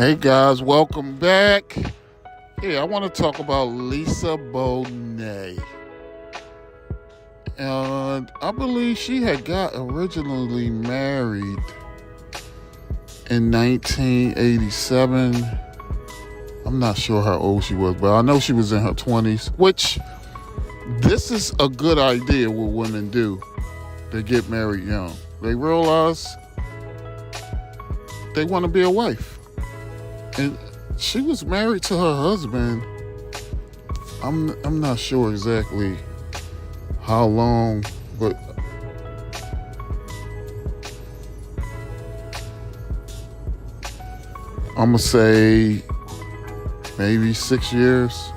Hey guys, welcome back. I want to talk about Lisa Bonet. And I believe she had got originally married in 1987. I'm not sure how old she was, but I know she was in her 20s, which this is a good idea what women do. They get married young. They realize they want to be a wife. And she was married to her husband. I'm not sure exactly how long, but I'm gonna say maybe 6 years.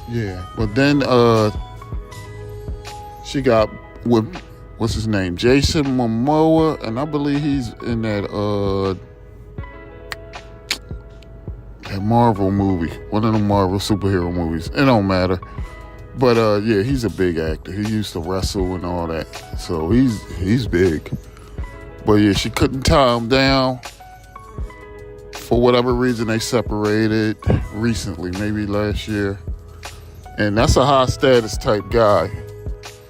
Yeah, but then she got with what's his name, Jason Momoa, and I believe he's in that Marvel movie, one of the Marvel superhero movies. It don't matter. But he's a big actor. He used to wrestle and all that. So he's big. But yeah, she couldn't tie him down. For whatever reason, they separated recently, maybe last year. And that's a high status type guy.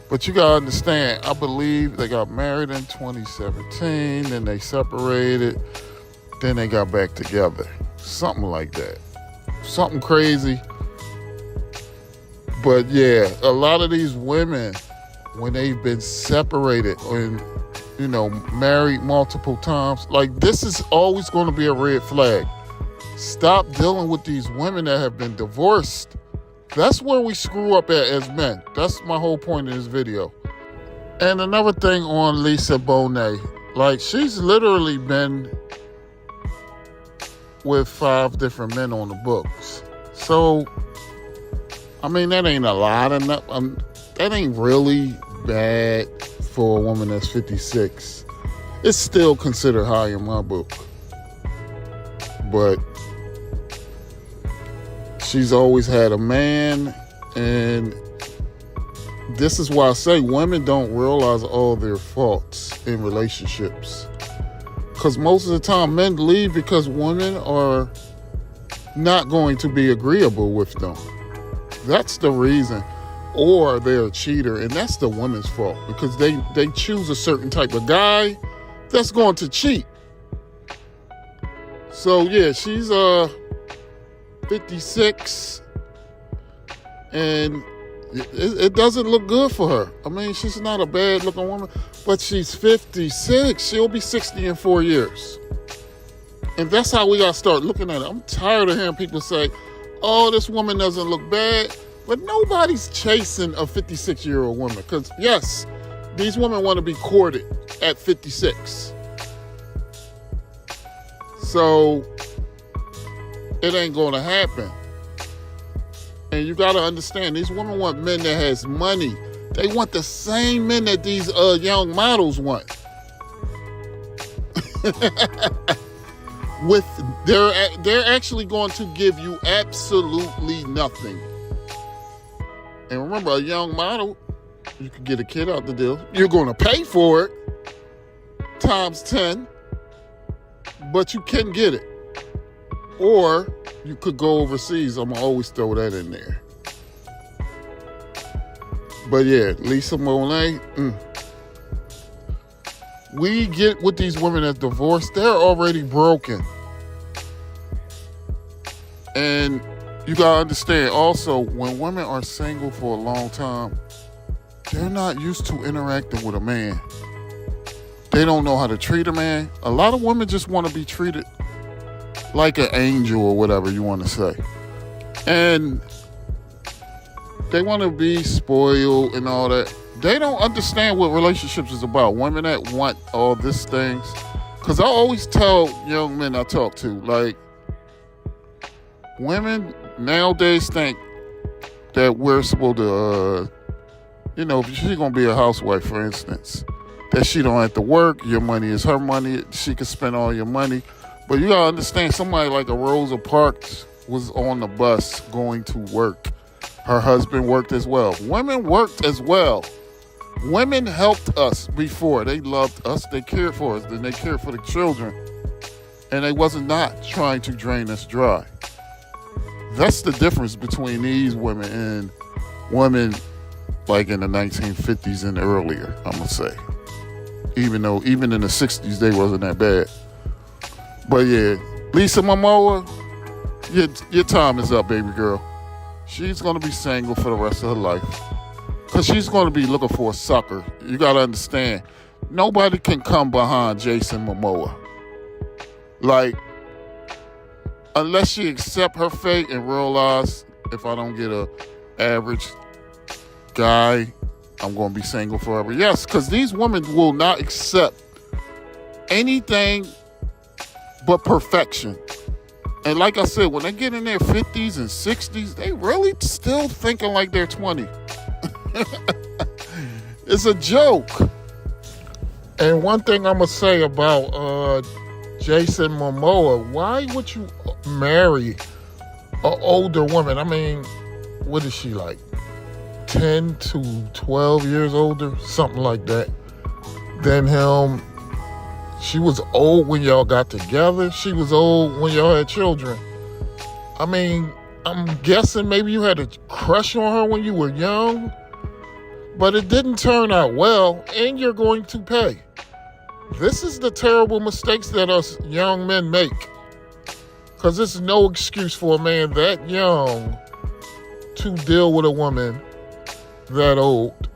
But you gotta understand, I believe they got married in 2017, then they separated, then they got back together. Something like that. Something crazy. But yeah, a lot of these women, when they've been separated and, married multiple times, like this is always going to be a red flag. Stop dealing with these women that have been divorced. That's where we screw up at as men. That's my whole point in this video. And another thing on Lisa Bonet, like she's literally been with 5 different men on the books. So, I mean, that ain't a lot enough. That ain't really bad for a woman that's 56. It's still considered high in my book. But she's always had a man, and this is why I say women don't realize all their faults in relationships. Because most of the time men leave because women are not going to be agreeable with them. That's the reason. Or they're a cheater, and that's the woman's fault because they choose a certain type of guy that's going to cheat. So yeah, she's 56, and it doesn't look good for her. I mean, she's not a bad looking woman, but she's 56. She'll be 60 in 4 years. And that's how we got to start looking at it. I'm tired of hearing people say, oh, this woman doesn't look bad. But nobody's chasing a 56-year-old woman. Because, yes, these women want to be courted at 56. So, it ain't going to happen. And you got to understand, these women want men that has money. They want the same men that these young models want. They're actually going to give you absolutely nothing. And remember, a young model, you can get a kid out the deal. You're going to pay for it times 10, but you can get it. Or you could go overseas. I'm going to always throw that in there. But yeah, Lisa Bonet, we get with these women that divorced, they're already broken. And you gotta understand also, when women are single for a long time, they're not used to interacting with a man. They don't know how to treat a man. A lot of women just want to be treated like an angel or whatever you want to say. And they want to be spoiled and all that. They don't understand what relationships is about. Women that want all these things. Because I always tell young men I talk to, like, women nowadays think that we're supposed to, if she's going to be a housewife, for instance, that she don't have to work, your money is her money, she can spend all your money. But you got to understand, somebody like a Rosa Parks was on the bus going to work. Her husband worked as well. Women worked as well. Women helped us before. They loved us. They cared for us. Then they cared for the children. and they wasn't not trying to drain us dry. That's the difference between these women and women like in the 1950s and earlier, I'm going to say. Even though, even in the 60s, they wasn't that bad. But yeah, Lisa Momoa, your time is up, baby girl. She's going to be single for the rest of her life. Because she's going to be looking for a sucker. You got to understand, nobody can come behind Jason Momoa. Like, unless she accept her fate and realize, if I don't get a average guy, I'm going to be single forever. Yes, because these women will not accept anything but perfection. And like I said, when they get in their 50s and 60s, they really still thinking like they're 20. It's a joke. And one thing I'm going to say about Jason Momoa, why would you marry an older woman? I mean, what is she like? 10 to 12 years older? Something like that than him. She was old when y'all got together. She was old when y'all had children. I mean, I'm guessing maybe you had a crush on her when you were young, but it didn't turn out well, and you're going to pay. This is the terrible mistakes that us young men make. Because there's no excuse for a man that young to deal with a woman that old.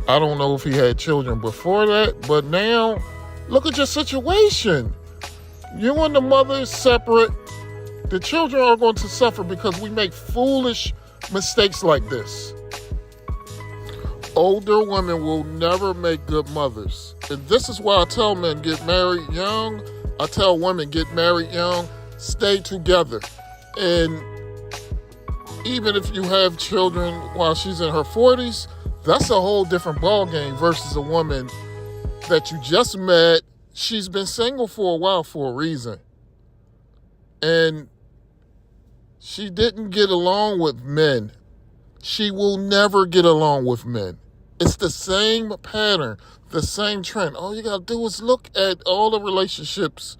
I don't know if he had children before that, but now, look at your situation. You and the mother is separate. The children are going to suffer because we make foolish mistakes like this. Older women will never make good mothers. And this is why I tell men, get married young. I tell women, get married young. Stay together. And even if you have children while she's in her 40s, that's a whole different ballgame versus a woman that you just met. She's been single for a while for a reason. And she didn't get along with men. She will never get along with men. It's the same pattern, the same trend. All you got to do is look at all the relationships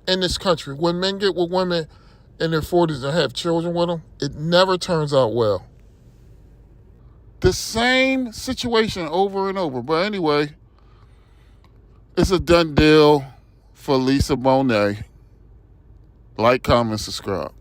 in this country. When men get with women in their 40s and have children with them, it never turns out well. The same situation over and over. But anyway, it's a done deal for Lisa Bonet. Like, comment, subscribe.